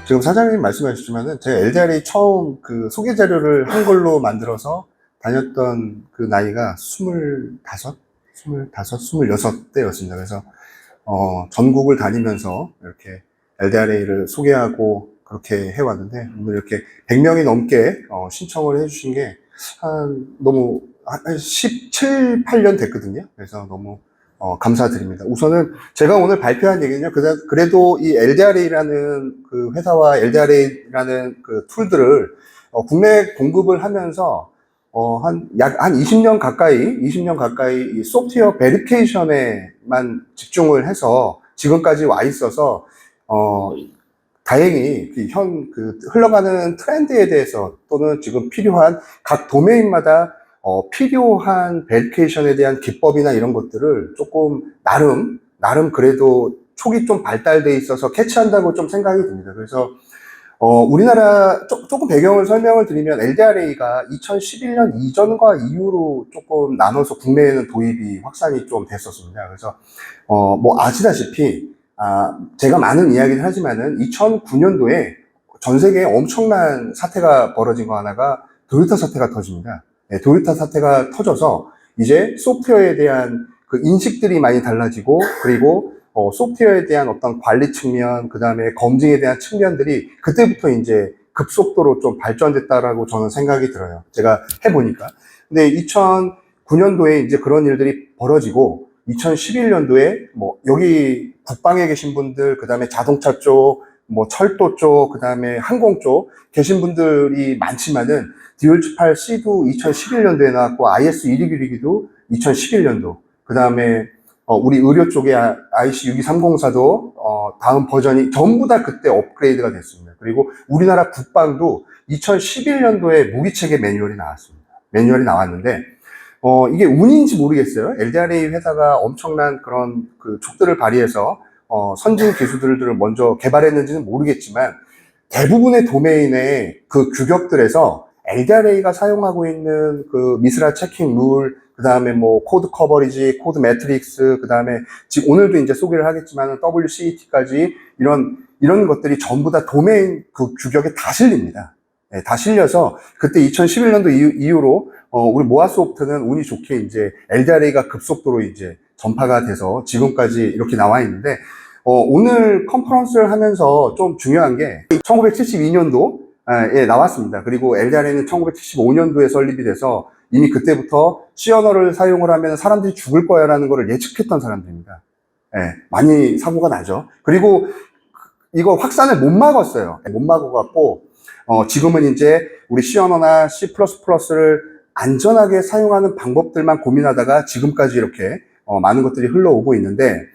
지금 사장님 말씀하셨지만은 제가 LDRA 처음 그 소개 자료를 한글로 만들어서 다녔던 그 나이가 26대였습니다. 그래서 전국을 다니면서 이렇게 LDRA를 소개하고 그렇게 해왔는데, 오늘 이렇게 100명이 넘게 신청을 해주신 게 너무 한 17, 8년 됐거든요. 그래서 너무 감사드립니다. 우선은 제가 오늘 발표한 얘기는요, 그래도 이 LDRA라는 그 회사와 LDRA라는 그 툴들을 국내 공급을 하면서 한 20년 가까이 이 소프트웨어 베리피케이션에만 집중을 해서 지금까지 와 있어서, 다행히 그 흘러가는 트렌드에 대해서 또는 지금 필요한 각 도메인마다 필요한 베리피케이션에 대한 기법이나 이런 것들을 조금 나름 그래도 촉이 좀 발달돼 있어서 캐치한다고 좀 생각이 듭니다. 그래서 우리나라 조금 배경을 설명을 드리면, LDRA가 2011년 이전과 이후로 조금 나눠서 국내에는 도입이 확산이 좀 됐었습니다. 그래서 뭐 아시다시피 제가 많은 이야기를 하지만은 2009년도에 전 세계에 엄청난 사태가 벌어진 거 하나가 도요타 사태가 터집니다. 네, 도요타 사태가 터져서 이제 소프트웨어에 대한 그 인식들이 많이 달라지고, 그리고 소프트웨어에 대한 어떤 관리 측면, 그 다음에 검증에 대한 측면들이 그때부터 이제 급속도로 좀 발전됐다라고 저는 생각이 들어요. 제가 해보니까. 근데 2009년도에 이제 그런 일들이 벌어지고, 2011년도에 뭐 여기 국방에 계신 분들, 그 다음에 자동차 쪽, 뭐 철도 쪽, 그 다음에 항공 쪽 계신 분들이 많지만은, DH8C도 2011년도에 나왔고, IS-1291기도 2011년도, 그 다음에 우리 의료 쪽에 IC62304도 다음 버전이 전부 다 그때 업그레이드가 됐습니다. 그리고 우리나라 국방도 2011년도에 무기체계 매뉴얼이 나왔습니다. 매뉴얼이 나왔는데, 이게 운인지 모르겠어요. LDRA 회사가 엄청난 그런 그 촉들을 발휘해서 선진 기술들을 먼저 개발했는지는 모르겠지만, 대부분의 도메인의 그 규격들에서 LDRA가 사용하고 있는 그 미스라 체킹 룰, 그 다음에 뭐 코드 커버리지, 코드 매트릭스, 그 다음에 지금 오늘도 이제 소개를 하겠지만 WCET까지 이런 것들이 전부 다 도메인 그 규격에 다 실립니다. 네, 다 실려서 그때 2011년도 이후로 우리 모아소프트는 운이 좋게 이제 LDRA가 급속도로 이제 전파가 돼서 지금까지 이렇게 나와 있는데, 오늘 컨퍼런스를 하면서 좀 중요한 게 1972년도 에 나왔습니다. 그리고 LDRA는 1975년도에 설립이 돼서 이미 그때부터 C 언어를 사용을 하면 사람들이 죽을 거야 라는 거를 예측했던 사람들입니다. 예, 많이 사고가 나죠. 그리고 이거 확산을 못 막았어요. 못 막아갖고 지금은 이제 우리 C 언어나 C++를 안전하게 사용하는 방법들만 고민하다가 지금까지 이렇게 많은 것들이 흘러오고 있는데,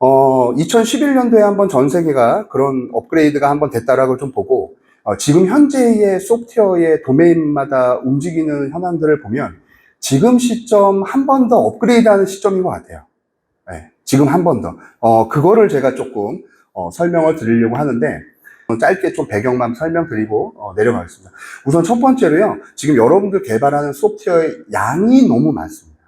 2011년도에 한번 전 세계가 그런 업그레이드가 한번 됐다라고 좀 보고, 지금 현재의 소프트웨어의 도메인마다 움직이는 현황들을 보면 지금 시점 한 번 더 업그레이드하는 시점인 것 같아요. 네, 지금 한 번 더. 그거를 제가 조금 설명을 드리려고 하는데, 짧게 좀 배경만 설명드리고 내려가겠습니다. 우선 첫 번째로요, 지금 여러분들 개발하는 소프트웨어의 양이 너무 많습니다.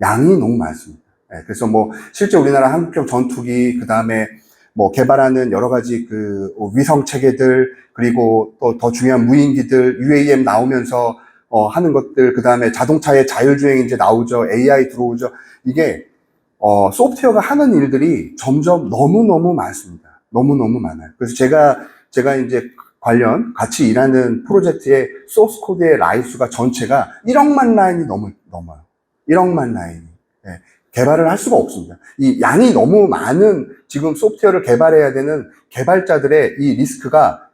양이 너무 많습니다. 네, 그래서 뭐 실제 우리나라 한국형 전투기, 그 다음에 뭐 개발하는 여러 가지 그 위성 체계들, 그리고 또 더 중요한 무인기들, UAM 나오면서 하는 것들, 그 다음에 자동차의 자율주행 이제 나오죠. AI 들어오죠. 이게 소프트웨어가 하는 일들이 점점 너무너무 많습니다. 너무너무 많아요. 그래서 제가 이제 관련 같이 일하는 프로젝트의 소스 코드의 라인 수가 전체가 1억만 라인이 넘어요. 1억만 라인이. 네. 개발을 할 수가 없습니다. 이 양이 너무 많은 지금 소프트웨어를 개발해야 되는 개발자들의 이 리스크가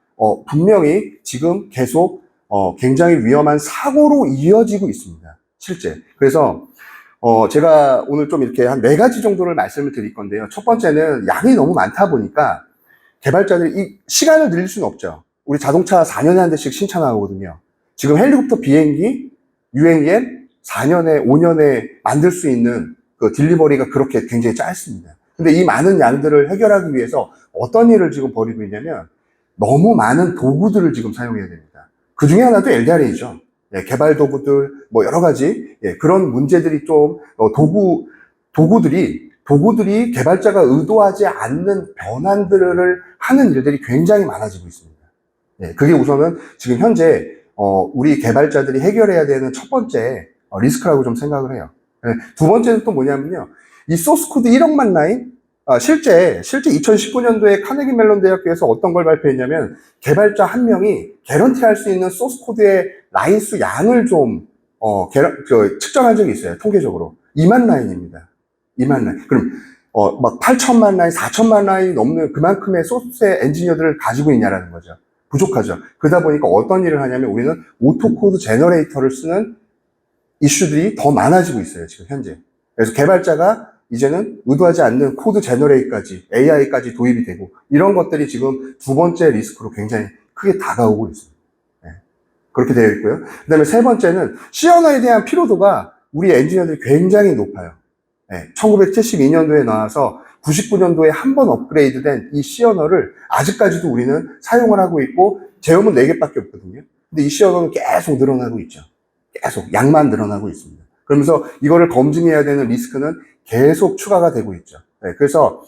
분명히 지금 계속 굉장히 위험한 사고로 이어지고 있습니다. 실제. 그래서 제가 오늘 좀 이렇게 한 4가지 정도를 말씀을 드릴 건데요. 첫 번째는 양이 너무 많다 보니까 개발자들이 이 시간을 늘릴 수는 없죠. 우리 자동차 4년에 한 대씩 신차나오거든요. 지금 헬리콥터 비행기 UAM 4년에 5년에 만들 수 있는 그 딜리버리가 그렇게 굉장히 짧습니다. 근데 이 많은 양들을 해결하기 위해서 어떤 일을 지금 벌이고 있냐면, 너무 많은 도구들을 지금 사용해야 됩니다. 그 중에 하나도 LDRA죠. 예, 개발 도구들, 뭐 여러 가지, 예, 그런 문제들이 좀, 도구들이 개발자가 의도하지 않는 변환들을 하는 일들이 굉장히 많아지고 있습니다. 예, 그게 우선은 지금 현재 우리 개발자들이 해결해야 되는 첫 번째 리스크라고 좀 생각을 해요. 예, 두 번째는 또 뭐냐면요. 이 소스코드 1억만 라인, 실제 2019년도에 카네기 멜론 대학교에서 어떤 걸 발표했냐면 개발자 한 명이 개런티 할 수 있는 소스코드의 라인 수 양을 좀 측정한 적이 있어요. 통계적으로. 2만 라인입니다. 2만 라인. 그럼 막 8천만 라인, 4천만 라인 넘는 그만큼의 소스의 엔지니어들을 가지고 있냐라는 거죠. 부족하죠. 그러다 보니까 어떤 일을 하냐면 우리는 오토코드 제너레이터를 쓰는 이슈들이 더 많아지고 있어요. 지금 현재. 그래서 개발자가 이제는 의도하지 않는 코드 제너레이까지 AI까지 도입이 되고 이런 것들이 지금 두 번째 리스크로 굉장히 크게 다가오고 있습니다. 네. 그렇게 되어 있고요. 그 다음에 세 번째는 C 언어에 대한 피로도가 우리 엔지니어들이 굉장히 높아요. 네. 1972년도에 나와서 99년도에 한 번 업그레이드된 이 C 언어를 아직까지도 우리는 사용을 하고 있고 제어문 4개밖에 없거든요. 근데 이 C 언어는 계속 늘어나고 있죠. 계속 양만 늘어나고 있습니다. 그러면서 이거를 검증해야 되는 리스크는 계속 추가가 되고 있죠. 네, 그래서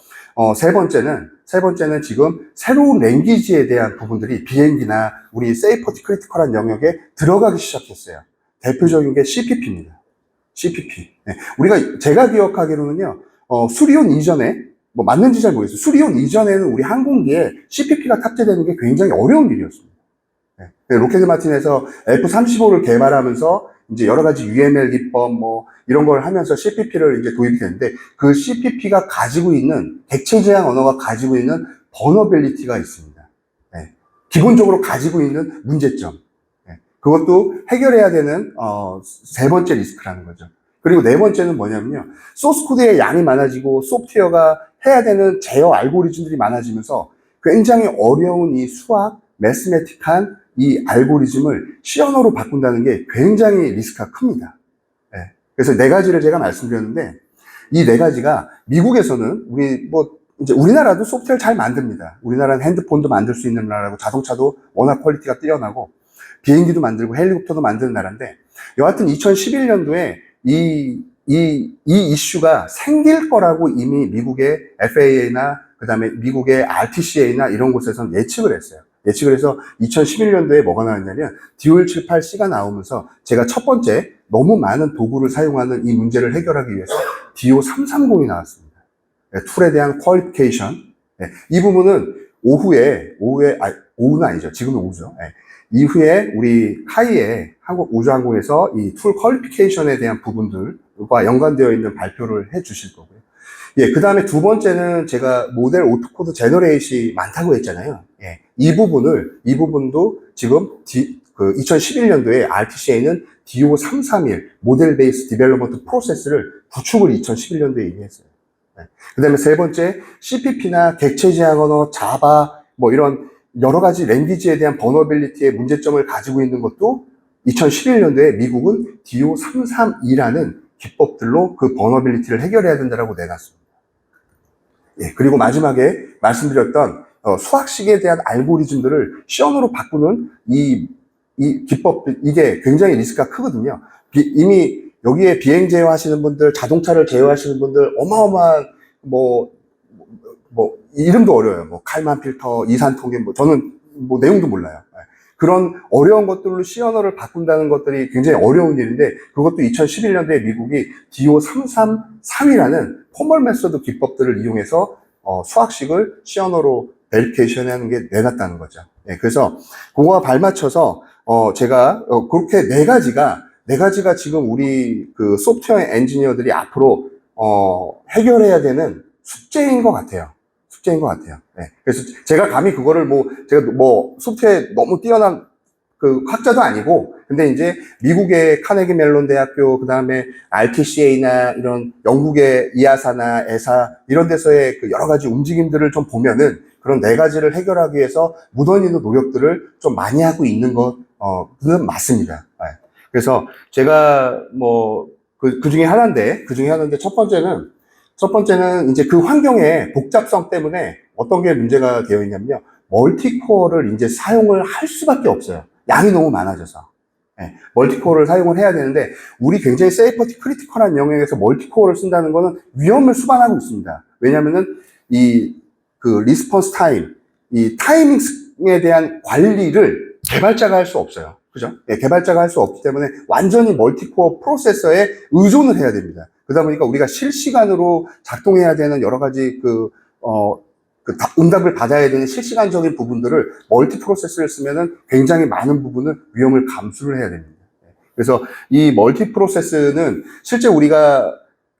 세 번째는 지금 새로운 랭귀지에 대한 부분들이 비행기나 우리 세이퍼티 크리티컬한 영역에 들어가기 시작했어요. 대표적인 게 CPP입니다. CPP. 네, 제가 기억하기로는요, 수리온 이전에 뭐 맞는지 잘 모르겠어요. 수리온 이전에는 우리 항공기에 CPP가 탑재되는 게 굉장히 어려운 일이었습니다. 네, 로켓 마틴에서 F-35를 개발하면서 이제 여러 가지 UML 기법 뭐 이런 걸 하면서 CPP를 이제 도입이 되는데 그 CPP가 가지고 있는 객체 지향 언어가 가지고 있는 버너빌리티가 있습니다. 네. 기본적으로 가지고 있는 문제점. 네. 그것도 해결해야 되는 세 번째 리스크라는 거죠. 그리고 네 번째는 뭐냐면요. 소스 코드의 양이 많아지고 소프트웨어가 해야 되는 제어 알고리즘들이 많아지면서 굉장히 어려운 이 수학, 매스매틱한 이 알고리즘을 C 언어로 바꾼다는 게 굉장히 리스크가 큽니다. 네. 그래서 네 가지를 제가 말씀드렸는데 이 네 가지가 미국에서는 이제 우리나라도 소프트웨어를 잘 만듭니다. 우리나라는 핸드폰도 만들 수 있는 나라고 자동차도 워낙 퀄리티가 뛰어나고 비행기도 만들고 헬리콥터도 만드는 나라인데 여하튼 2011년도에 이 이슈가 생길 거라고 이미 미국의 FAA나 그 다음에 미국의 RTCA나 이런 곳에서는 예측을 했어요. 예측을 해서 2011년도에 뭐가 나왔냐면 DO178C가 나오면서 제가 첫 번째 너무 많은 도구를 사용하는 이 문제를 해결하기 위해서 DO330이 나왔습니다. 네, 툴에 대한 퀄리피케이션. 네, 이 부분은 오후는 아니죠. 지금은 오후죠. 네, 이후에 우리 카이에 한국우주항공에서 이 툴 퀄리피케이션에 대한 부분들과 연관되어 있는 발표를 해 주실 거고요. 예, 그 다음에 두 번째는 제가 모델 오토코드 제너레이션이 많다고 했잖아요. 예, 이 부분도 지금 2011년도에 RTCA는 DO331 모델 베이스 디벨로먼트 프로세스를 구축을 2011년도에 이미 했어요. 예, 그 다음에 세 번째 CPP나 객체 지향 언어, 자바 뭐 이런 여러 가지 랭귀지에 대한 버너빌리티의 문제점을 가지고 있는 것도 2011년도에 미국은 DO332라는 기법들로 그 버너빌리티를 해결해야 된다고 내놨습니다. 예, 그리고 마지막에 말씀드렸던 수학식에 대한 알고리즘들을 C 언어로 바꾸는 이 기법, 이게 굉장히 리스크가 크거든요. 이미 여기에 비행 제어하시는 분들, 자동차를 제어하시는 분들, 어마어마한 이름도 어려워요. 칼만 필터, 이산통계, 저는 내용도 몰라요. 그런 어려운 것들로 C 언어를 바꾼다는 것들이 굉장히 어려운 일인데 그것도 2011년도에 미국이 DO333이라는 포멀 메소드 기법들을 이용해서 수학식을 C 언어로 베리피케이션 하는 게 내놨다는 거죠. 네, 그래서 그거와 발맞춰서 제가 그렇게 네 가지가 지금 우리 그 소프트웨어 엔지니어들이 앞으로 해결해야 되는 숙제인 것 같아요. 네. 그래서 제가 감히 그거를 제가 소프트웨어에 너무 뛰어난 그 학자도 아니고, 근데 이제 미국의 카네기 멜론 대학교, 그 다음에 RTCA나 이런 영국의 이아사나 에사, 이런 데서의 그 여러 가지 움직임들을 좀 보면은 그런 네 가지를 해결하기 위해서 묻어있는 노력들을 좀 많이 하고 있는 것은 맞습니다. 네. 그래서 제가 그 중에 하나인데 첫 번째는 이제 그 환경의 복잡성 때문에 어떤 게 문제가 되어 있냐면요. 멀티코어를 이제 사용을 할 수밖에 없어요. 양이 너무 많아져서. 네, 멀티코어를 사용을 해야 되는데, 우리 굉장히 세이퍼티 크리티컬한 영역에서 멀티코어를 쓴다는 거는 위험을 수반하고 있습니다. 왜냐면은, 그 리스폰스 타임, 이 타이밍에 대한 관리를 개발자가 할 수 없어요. 그죠? 예, 개발자가 할 수 없기 때문에 완전히 멀티코어 프로세서에 의존을 해야 됩니다. 그러다 보니까 우리가 실시간으로 작동해야 되는 여러 가지 응답을 받아야 되는 실시간적인 부분들을 멀티 프로세서를 쓰면은 굉장히 많은 부분을 위험을 감수를 해야 됩니다. 그래서 이 멀티 프로세스는 실제 우리가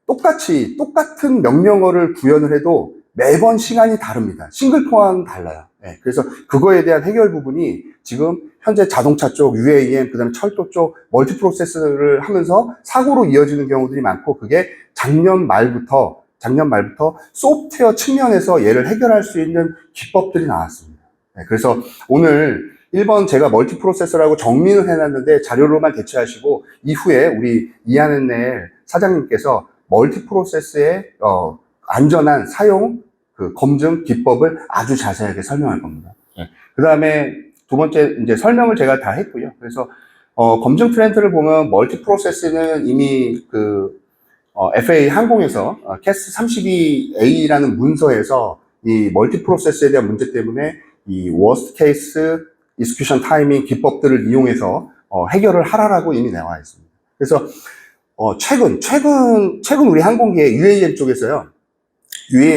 똑같은 명령어를 구현을 해도 매번 시간이 다릅니다. 싱글 코어는 달라요. 그래서 그거에 대한 해결 부분이 지금 현재 자동차 쪽, UAM, 그 다음에 철도 쪽 멀티 프로세스를 하면서 사고로 이어지는 경우들이 많고, 그게 작년 말부터 소프트웨어 측면에서 얘를 해결할 수 있는 기법들이 나왔습니다. 그래서 오늘 1번 제가 멀티 프로세서라고 정리는 해놨는데 자료로만 대체하시고, 이후에 우리 이한은넬 사장님께서 멀티 프로세스의 안전한 사용 검증 기법을 아주 자세하게 설명할 겁니다. 그 다음에 두 번째 이제 설명을 제가 다 했고요. 그래서 검증 트렌드를 보면 멀티 프로세스는 이미 FAA 항공에서 캐스 32A라는 문서에서 이 멀티 프로세스에 대한 문제 때문에 이 워스트 케이스 execution 타이밍 기법들을 이용해서 해결을 하라라고 이미 나와 있습니다. 그래서 최근 우리 항공기의 UAM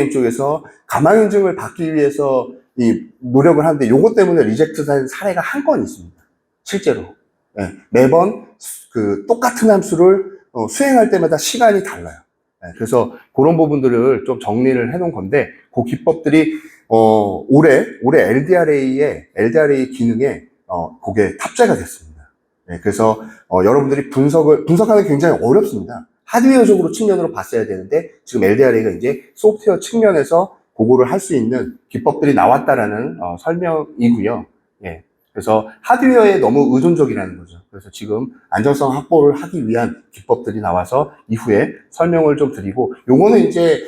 쪽에서 가망 인증을 받기 위해서 이 노력을 하는데, 요것 때문에 리젝트 된 사례가 한 건 있습니다. 실제로. 매번 똑같은 함수를 수행할 때마다 시간이 달라요. 그래서 그런 부분들을 좀 정리를 해 놓은 건데, 그 기법들이 올해 LDRA 기능에 그게 탑재가 됐습니다. 그래서 여러분들이 분석하는 게 굉장히 어렵습니다. 하드웨어적으로 측면으로 봤어야 되는데, 지금 LDRA가 이제 소프트웨어 측면에서 그거를 할 수 있는 기법들이 나왔다라는 설명이고요. 그래서 하드웨어에 너무 의존적이라는 거죠. 그래서 지금 안정성 확보를 하기 위한 기법들이 나와서 이후에 설명을 좀 드리고, 요거는 이제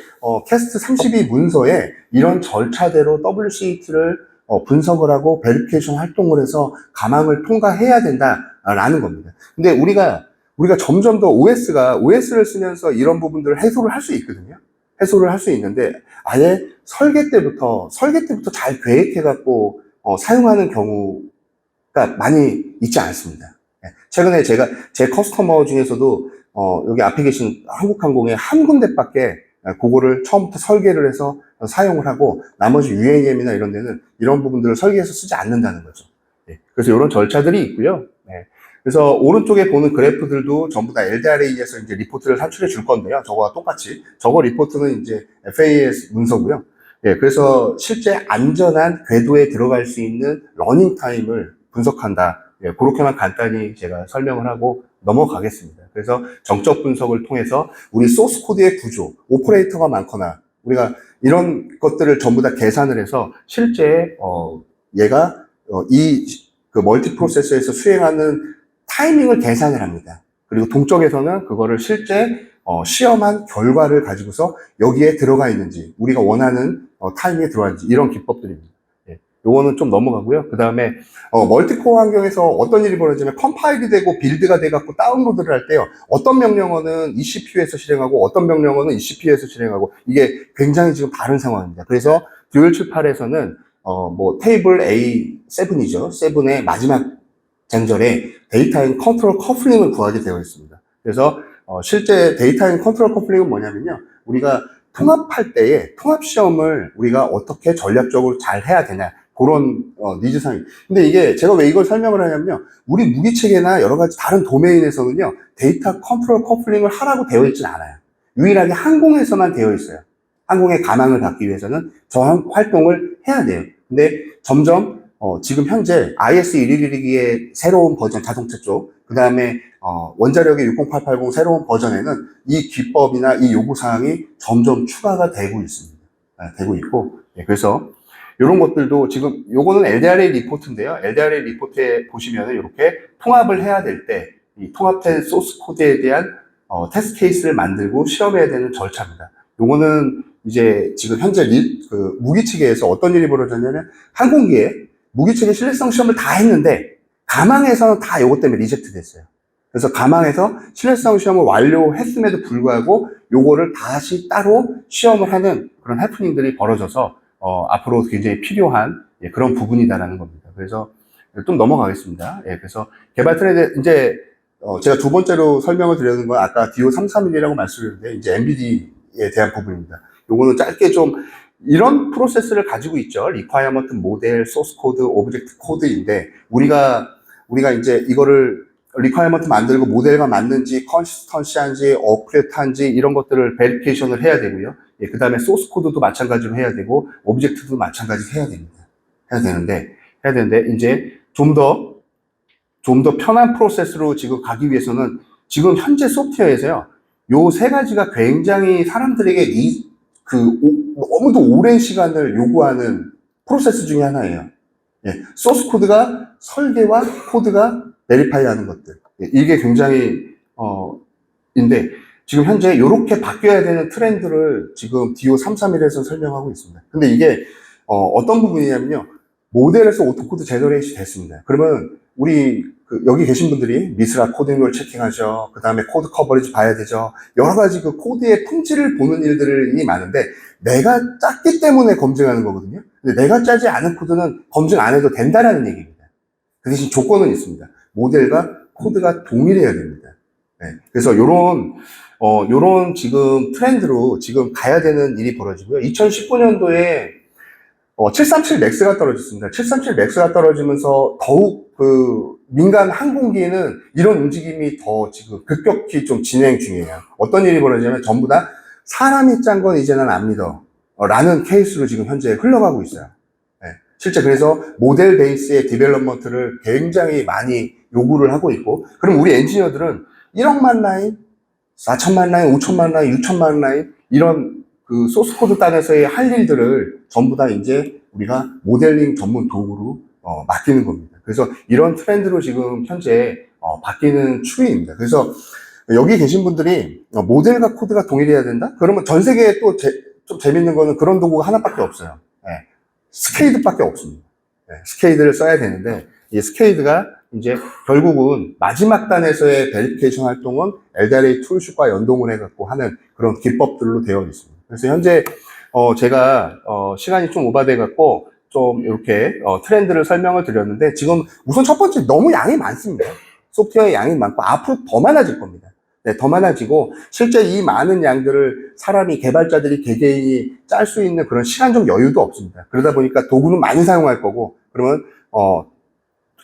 캐스트 32 문서에 이런 절차대로 WCAT를 분석을 하고 베리피케이션 활동을 해서 가망을 통과해야 된다라는 겁니다. 근데 우리가 점점 더 OS를 쓰면서 이런 부분들을 해소를 할 수 있거든요. 해소를 할 수 있는데, 아예 설계 때부터 잘 계획해갖고 사용하는 경우가 많이 있지 않습니다. 최근에 제가 제 커스터머 중에서도 여기 앞에 계신 한국항공의 한 군데밖에 그거를 처음부터 설계를 해서 사용을 하고, 나머지 UAM이나 이런 데는 이런 부분들을 설계해서 쓰지 않는다는 거죠. 그래서 이런 절차들이 있고요. 그래서 오른쪽에 보는 그래프들도 전부 다 LDRA에서 이제 리포트를 산출해 줄 건데요. 저거와 똑같이. 저거 리포트는 이제 FAS 문서고요. 그래서 실제 안전한 궤도에 들어갈 수 있는 러닝 타임을 분석한다. 그렇게만 간단히 제가 설명을 하고 넘어가겠습니다. 그래서 정적 분석을 통해서 우리 소스 코드의 구조, 오퍼레이터가 많거나 우리가 이런 것들을 전부 다 계산을 해서 실제 얘가 멀티 프로세서에서 수행하는 타이밍을 계산을 합니다. 그리고 동적에서는 그거를 실제 시험한 결과를 가지고서 여기에 들어가 있는지, 우리가 원하는 타이밍에 들어가 있는지, 이런 기법들입니다. 요거는 좀 넘어가고요. 그 다음에 멀티코어 환경에서 어떤 일이 벌어지냐면, 컴파일이 되고 빌드가 돼갖고 다운로드를 할 때요, 어떤 명령어는 ECPU에서 실행하고 어떤 명령어는 ECPU에서 실행하고, 이게 굉장히 지금 다른 상황입니다. 그래서 듀얼 78에서는 테이블 A7이죠. 7의 마지막 장절에 데이터인 컨트롤 커플링을 구하게 되어 있습니다. 그래서 실제 데이터인 컨트롤 커플링은 뭐냐면요, 우리가 통합할 때에 통합 시험을 우리가 어떻게 전략적으로 잘 해야 되냐, 그런 니즈상입니다. 근데 이게 제가 왜 이걸 설명을 하냐면요, 우리 무기체계나 여러 가지 다른 도메인에서는요, 데이터 컨트롤 커플링을 하라고 되어 있진 않아요. 유일하게 항공에서만 되어 있어요. 항공의 가망을 받기 위해서는 저 활동을 해야 돼요. 근데 점점 지금 현재 IS-1112의 새로운 버전, 자동차 쪽, 그 다음에 원자력의 60880 새로운 버전에는 이 기법이나 이 요구사항이 점점 추가가 되고 있습니다. 되고 있고, 그래서 이런 것들도 지금, 요거는 LDRA 리포트인데요. LDRA 리포트에 보시면은 이렇게 통합을 해야 될 때, 이 통합된 소스 코드에 대한 테스트 케이스를 만들고 시험해야 되는 절차입니다. 요거는 이제 지금 현재 무기체계에서 어떤 일이 벌어졌냐면, 항공기에 무기체계 신뢰성 시험을 다 했는데 가망에서는 다 요것 때문에 리젝트 됐어요. 그래서 가망에서 신뢰성 시험을 완료했음에도 불구하고 요거를 다시 따로 시험을 하는 그런 해프닝들이 벌어져서 앞으로 굉장히 필요한 예, 그런 부분이다라는 겁니다. 그래서 좀 넘어가겠습니다. 예, 그래서 개발 트렌드, 이제, 제가 두 번째로 설명을 드리는 건 아까 DO331이라고 말씀드렸는데, 이제 MVD에 대한 부분입니다. 요거는 짧게 좀, 이런 프로세스를 가지고 있죠. requirement 모델, source code, object code인데, 우리가 이제 이거를 requirement 만들고 모델과 맞는지, consistency한지, accurate한지, 이런 것들을 verification을 해야 되고요. 예, 그 다음에 source code도 마찬가지로 해야 되고, object도 마찬가지로 해야 됩니다. 해야 되는데, 이제 좀 더 편한 프로세스로 지금 가기 위해서는 지금 현재 소프트웨어에서요, 요 세 가지가 굉장히 사람들에게 너무도 오랜 시간을 요구하는 프로세스 중에 하나예요. 예, 소스 코드가 설계와 코드가 베리파이 하는 것들. 예, 이게 굉장히, 인데, 지금 현재 이렇게 바뀌어야 되는 트렌드를 지금 DO331에서 설명하고 있습니다. 근데 이게, 어떤 부분이냐면요. 모델에서 오토코드 제너레이션이 됐습니다. 그러면 여기 계신 분들이 미스라 코딩을 체킹하죠. 그 다음에 코드 커버리지 봐야 되죠. 여러 가지 그 코드의 품질을 보는 일들이 많은데, 내가 짰기 때문에 검증하는 거거든요. 근데 내가 짜지 않은 코드는 검증 안 해도 된다라는 얘기입니다. 그 대신 조건은 있습니다. 모델과 코드가 동일해야 됩니다. 네. 그래서 요런 지금 트렌드로 지금 가야 되는 일이 벌어지고요. 2019년도에 737 맥스가 떨어졌습니다. 737 맥스가 떨어지면서 더욱 민간 항공기에는 이런 움직임이 더 지금 급격히 좀 진행 중이에요. 어떤 일이 벌어지냐면 전부 다 사람이 짠 건 이제 난 안 믿어. 라는 케이스로 지금 현재 흘러가고 있어요. 네. 실제 그래서 모델 베이스의 디벨롭먼트를 굉장히 많이 요구를 하고 있고, 그럼 우리 엔지니어들은 1억만 라인, 4천만 라인, 5천만 라인, 6천만 라인, 이런 소스 코드 단에서의 할 일들을 전부 다 이제 우리가 모델링 전문 도구로 맡기는 겁니다. 그래서 이런 트렌드로 지금 현재 바뀌는 추이입니다. 그래서 여기 계신 분들이 모델과 코드가 동일해야 된다? 그러면 전 세계에 또 좀 재밌는 거는 그런 도구가 하나밖에 없어요. 네. 스케이드밖에 없습니다. 네. 스케이드를 써야 되는데, 이 스케이드가 이제 결국은 마지막 단에서의 베리피케이션 활동은 LDRA 툴슈과 연동을 해갖고 하는 그런 기법들로 되어 있습니다. 그래서 현재 제가 시간이 좀 오바돼갖고 좀 이렇게 트렌드를 설명을 드렸는데, 지금 우선 첫 번째 너무 양이 많습니다. 소프트웨어의 양이 많고 앞으로 더 많아질 겁니다. 네, 더 많아지고 실제 이 많은 양들을 개발자들이 개개인이 짤 수 있는 그런 시간적 여유도 없습니다. 그러다 보니까 도구는 많이 사용할 거고, 그러면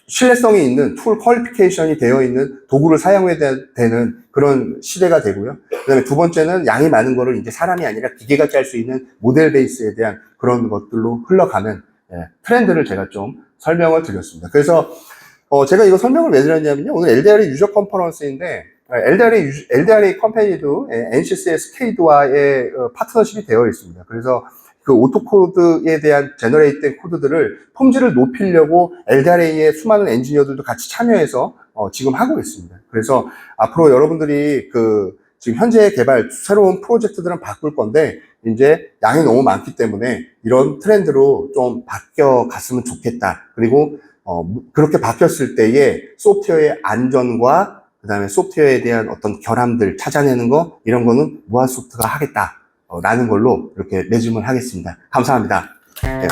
신뢰성이 있는 툴 퀄리피케이션이 되어 있는 도구를 사용해야 되는 그런 시대가 되고요. 그 다음에 두 번째는 양이 많은 거를 이제 사람이 아니라 기계가 짤 수 있는 모델 베이스에 대한 그런 것들로 흘러가는 트렌드를 제가 좀 설명을 드렸습니다. 그래서 제가 이거 설명을 왜 드렸냐면요. 오늘 LDRA 유저 컨퍼런스인데, LDRA 컴퍼니도 NCS의 스케이드와의 파트너십이 되어 있습니다. 그래서 그 오토코드에 대한 제너레이트된 코드들을 품질을 높이려고 LDRA의 수많은 엔지니어들도 같이 참여해서 지금 하고 있습니다. 그래서 앞으로 여러분들이 지금 현재 개발 새로운 프로젝트들은 바꿀 건데, 이제 양이 너무 많기 때문에 이런 트렌드로 좀 바뀌어 갔으면 좋겠다. 그리고 그렇게 바뀌었을 때의 소프트웨어의 안전과 그 다음에 소프트웨어에 대한 어떤 결함들 찾아내는 거, 이런 거는 무한소프트가 하겠다 라는 걸로 이렇게 매짐을 하겠습니다. 감사합니다. 네.